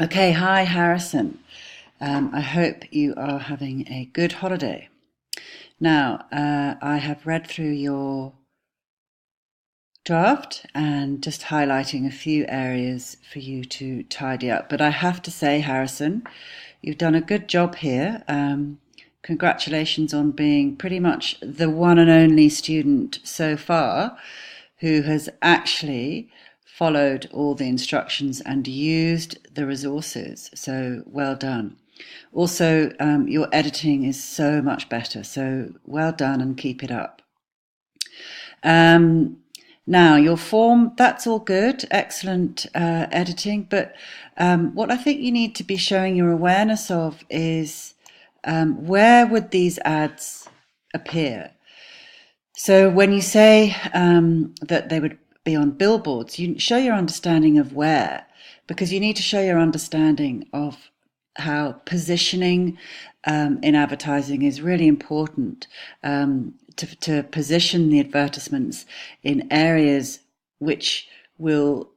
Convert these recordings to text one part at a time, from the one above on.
Okay, hi Harrison. I hope you are having a good holiday. Now, I have read through your draft and just highlighting a few areas for you to tidy up. But I have to say, Harrison, you've done a good job here. Congratulations on being pretty much the one and only student so far who has actually followed all the instructions and used the resources. So well done. Also, your editing is so much better. So well done and keep it up. Um, Now, your form, that's all good, excellent editing. But what I think you need to be showing your awareness of is where would these ads appear? So when you say that they would be on billboards, you show your understanding of where, because you need to show your understanding of how positioning in advertising is really important to position the advertisements in areas which will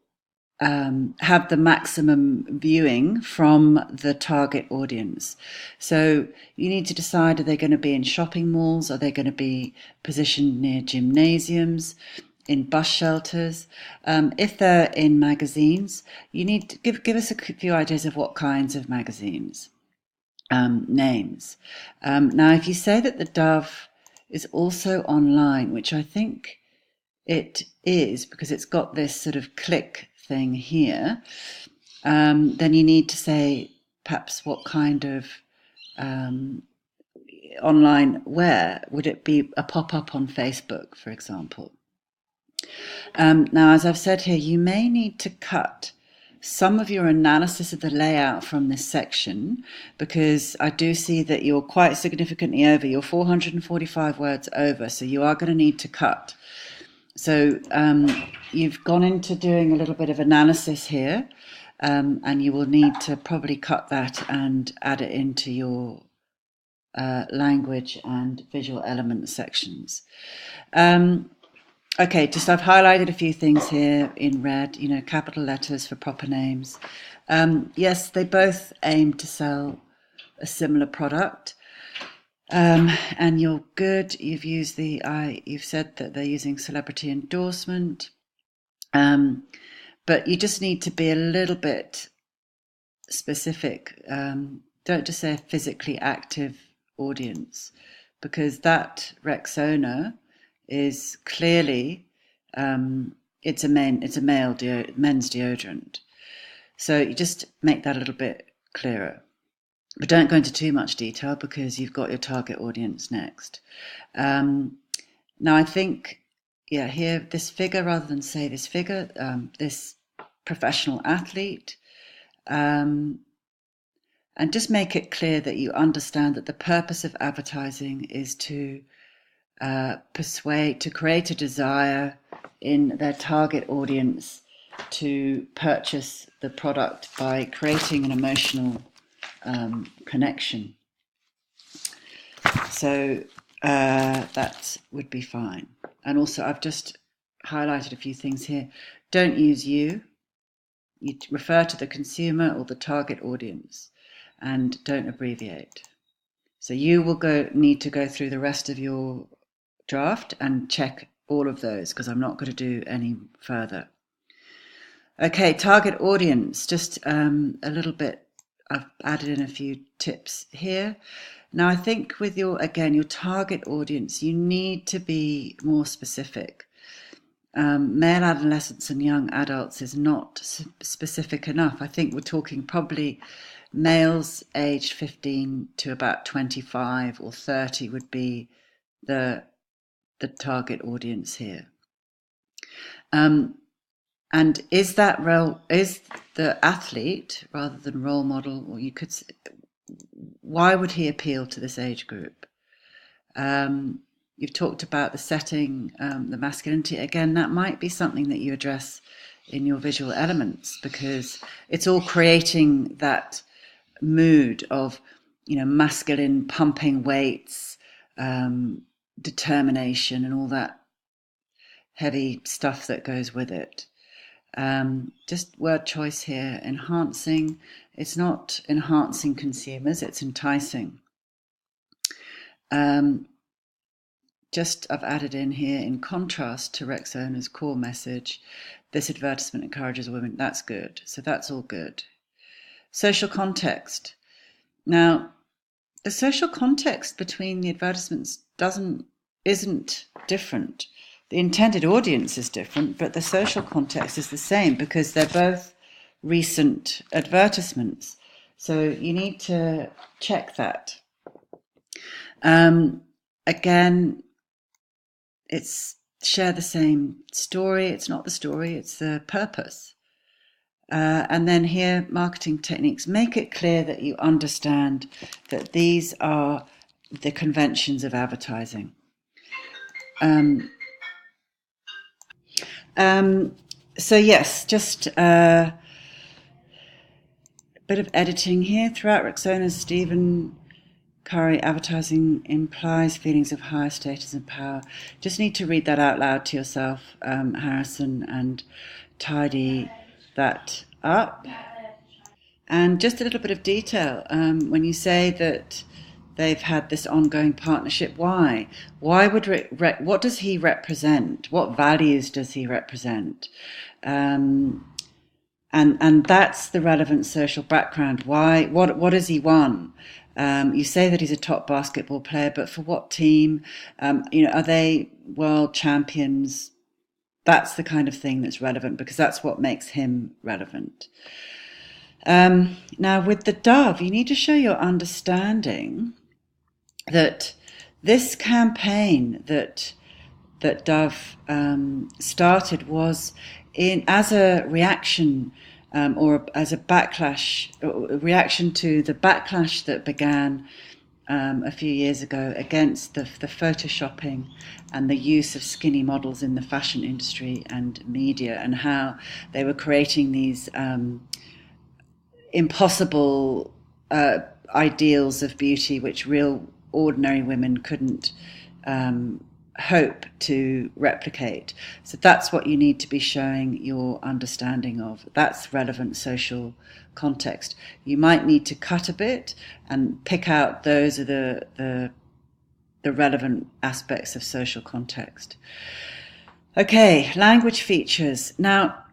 have the maximum viewing from the target audience. So you need to decide, are they going to be in shopping malls? Are they going to be positioned near gymnasiums, in bus shelters? If they're in magazines, you need to give us a few ideas of what kinds of magazines, names. Now, if you say that the Dove is also online, which I think it is because it's got this sort of click thing here, then you need to say perhaps what kind of online, where would it be a pop-up on Facebook, for example? Now, as I've said here, you may need to cut some of your analysis of the layout from this section because I do see that you're quite significantly over. You're 445 words over, so you are going to need to cut. So you've gone into doing a little bit of analysis here, and you will need to probably cut that and add it into your language and visual element sections. Okay, just I've highlighted a few things here in red, capital letters for proper names. Yes, they both aim to sell a similar product. And you're good. You've said that they're using celebrity endorsement. But you just need to be a little bit specific. Don't just say a physically active audience, because that Rexona is clearly it's a men's deodorant. So you just make that a little bit clearer. But don't go into too much detail because you've got your target audience next. Now, I think, here, this figure, rather than say this figure, this professional athlete, and just make it clear that you understand that the purpose of advertising is to persuade, to create a desire in their target audience to purchase the product by creating an emotional connection. So that would be fine. And also, I've just highlighted a few things here. Don't use you. You refer to the consumer or the target audience, and don't abbreviate. So you will need to go through the rest of your draft and check all of those because I'm not going to do any further. Okay, target audience, just a little bit. I've added in a few tips here. Now, I think with your target audience, you need to be more specific. Male adolescents and young adults is not specific enough. I think we're talking probably males aged 15 to about 25 or 30 would be the target audience here. And is the athlete rather than role model, or you could say, why would he appeal to this age group? You've talked about the setting, the masculinity. Again, that might be something that you address in your visual elements because it's all creating that mood of, masculine pumping weights, determination, and all that heavy stuff that goes with it. Just word choice here, enhancing. It's not enhancing consumers, it's enticing. Just I've added in here, in contrast to Rexona's core message, this advertisement encourages women. That's good. So that's all good. Social context. Now, the social context between the advertisements isn't different. The intended audience is different, but the social context is the same because they're both recent advertisements. So you need to check that. Again, it's share the same story. It's not the story, it's the purpose. And then here, marketing techniques. Make it clear that you understand that these are the conventions of advertising. So yes, just a bit of editing here. Throughout Rexona's Stephen Curry, advertising implies feelings of higher status and power. Just need to read that out loud to yourself, Harrison, and tidy that up. And just a little bit of detail. When you say that they've had this ongoing partnership, why? Why would what does he represent? What values does he represent? And that's the relevant social background. Why? What has he won? You say that he's a top basketball player, but for what team? Are they world champions? That's the kind of thing that's relevant because that's what makes him relevant. Now, with the Dove, you need to show your understanding that this campaign that Dove started was as a reaction or as a backlash, a reaction to the backlash that began a few years ago against the photoshopping and the use of skinny models in the fashion industry and media, and how they were creating these impossible ideals of beauty which real ordinary women couldn't hope to replicate. So that's what you need to be showing your understanding of. That's relevant social context. You might need to cut a bit and pick out those are the relevant aspects of social context. Okay, language features. Now,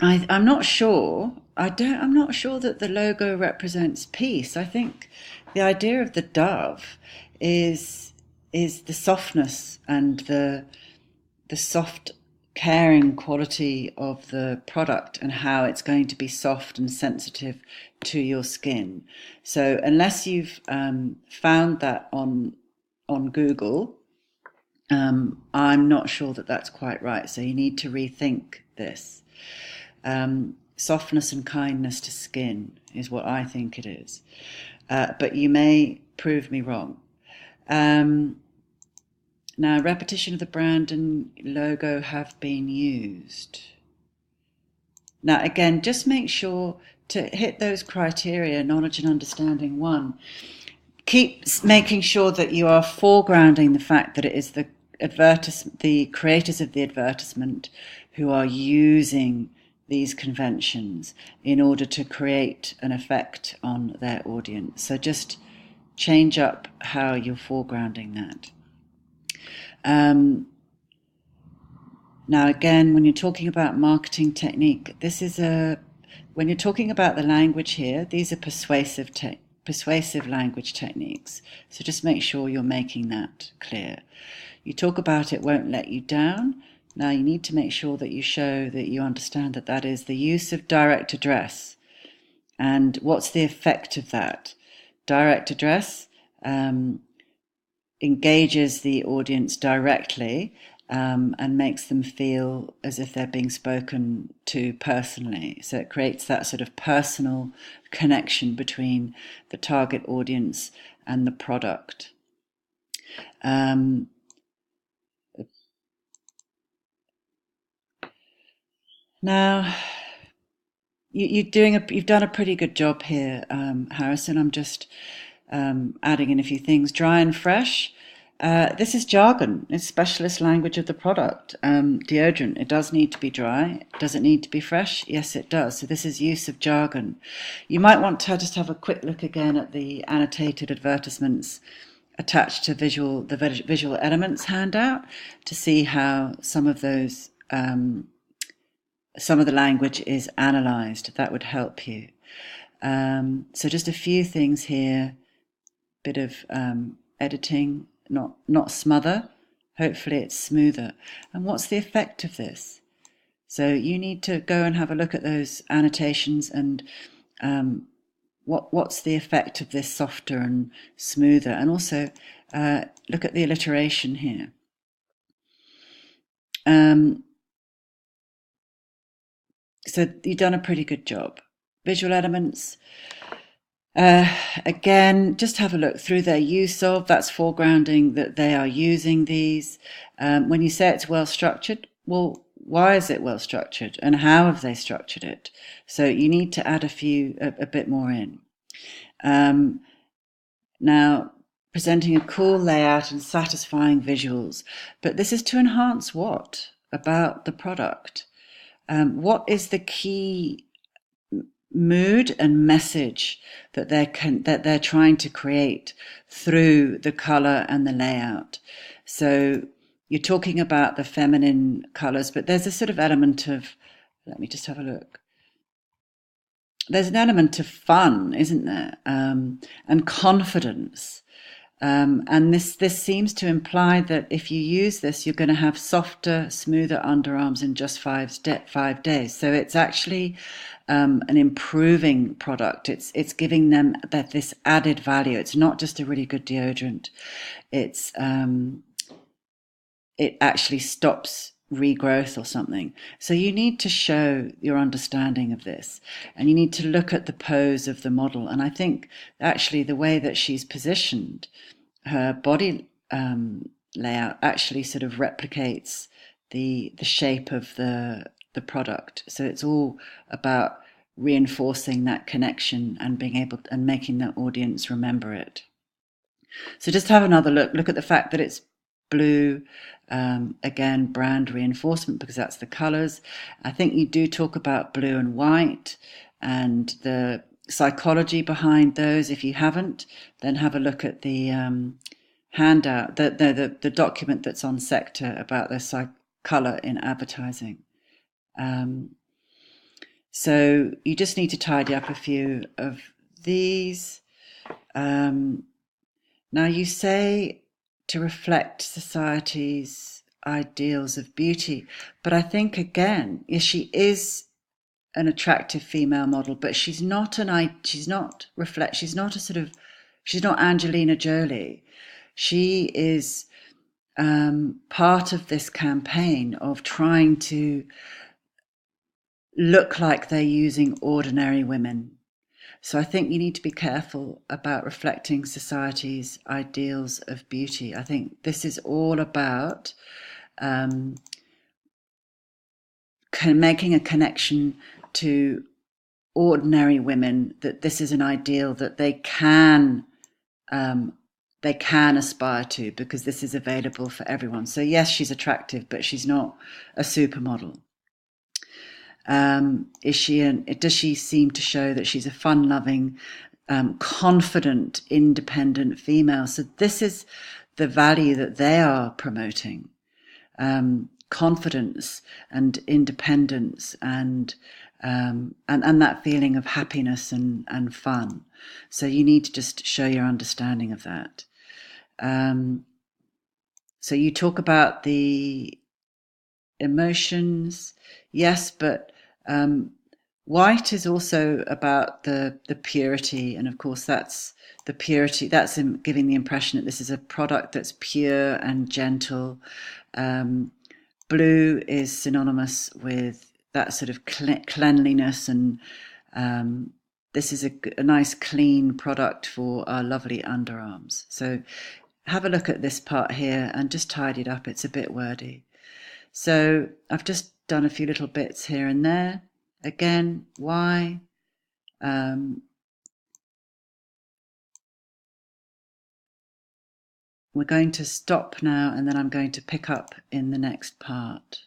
I'm not sure. I'm not sure that the logo represents peace. I think the idea of the dove is the softness and the soft, caring quality of the product and how it's going to be soft and sensitive to your skin. So unless you've found that on Google, I'm not sure that that's quite right. So you need to rethink this. Softness and kindness to skin is what I think it is. But you may prove me wrong. Now, repetition of the brand and logo have been used. Now, again, just make sure to hit those criteria, knowledge and understanding. One, keep making sure that you are foregrounding the fact that it is the creators of the advertisement who are using these conventions in order to create an effect on their audience. So just change up how you're foregrounding that. Now, again, when you're talking about marketing technique, when you're talking about the language here, these are persuasive language techniques. So just make sure you're making that clear. You talk about it won't let you down. Now you need to make sure that you show that you understand that that is the use of direct address. And what's the effect of that? Direct address engages the audience directly and makes them feel as if they're being spoken to personally. So it creates that sort of personal connection between the target audience and the product. Now, you've done a pretty good job here, Harrison. I'm just adding in a few things. Dry and fresh. This is jargon. It's specialist language of the product. Deodorant, it does need to be dry. Does it need to be fresh? Yes, it does. So this is use of jargon. You might want to just have a quick look again at the annotated advertisements attached to the visual elements handout to see how some of those some of the language is analysed. That would help you. So just a few things here. Bit of editing. Not smother. Hopefully it's smoother. And what's the effect of this? So you need to go and have a look at those annotations and what's the effect of this softer and smoother, and also look at the alliteration here. So you've done a pretty good job. Visual elements. Again, just have a look through their use of. That's foregrounding that they are using these. When you say it's well structured, well, why is it well structured, and how have they structured it? So you need to add a bit more in. Now, presenting a cool layout and satisfying visuals, but this is to enhance what about the product? What is the key mood and message that they're trying to create through the color and the layout? So you're talking about the feminine colors, but there's a sort of element of, let me just have a look. There's an element of fun, isn't there? And confidence. And this seems to imply that if you use this, you're going to have softer, smoother underarms in just 5 days. So it's actually an improving product. It's giving them this added value. It's not just a really good deodorant. It actually stops regrowth or something. So you need to show your understanding of this, and you need to look at the pose of the model. And I think actually the way that she's positioned, her body layout actually sort of replicates the shape of the product. So it's all about reinforcing that connection and being able and making the audience remember it. So just have another look at the fact that it's blue. Again, brand reinforcement, because that's the colors. I think you do talk about blue and white and the psychology behind those. If you haven't, then have a look at the handout, the document that's on Sector about the color in advertising. So you just need to tidy up a few of these. Now you say to reflect society's ideals of beauty, but I think again, yes, she is an attractive female model, but she's not Angelina Jolie. She is part of this campaign of trying to look like they're using ordinary women. So I think you need to be careful about reflecting society's ideals of beauty. I think this is all about making a connection to ordinary women, that this is an ideal that they can aspire to, because this is available for everyone. So yes, she's attractive, but she's not a supermodel. Does she seem to show that she's a fun-loving, confident, independent female? So this is the value that they are promoting: confidence and independence, and that feeling of happiness and fun. So you need to just show your understanding of that. So you talk about the emotions, yes, but white is also about the purity, and of course that's the purity. That's giving the impression that this is a product that's pure and gentle. Blue is synonymous with that sort of cleanliness, and this is a nice clean product for our lovely underarms. So have a look at this part here and just tidy it up. It's a bit wordy. So I've just done a few little bits here and there. Again, why? we're going to stop now, and then I'm going to pick up in the next part.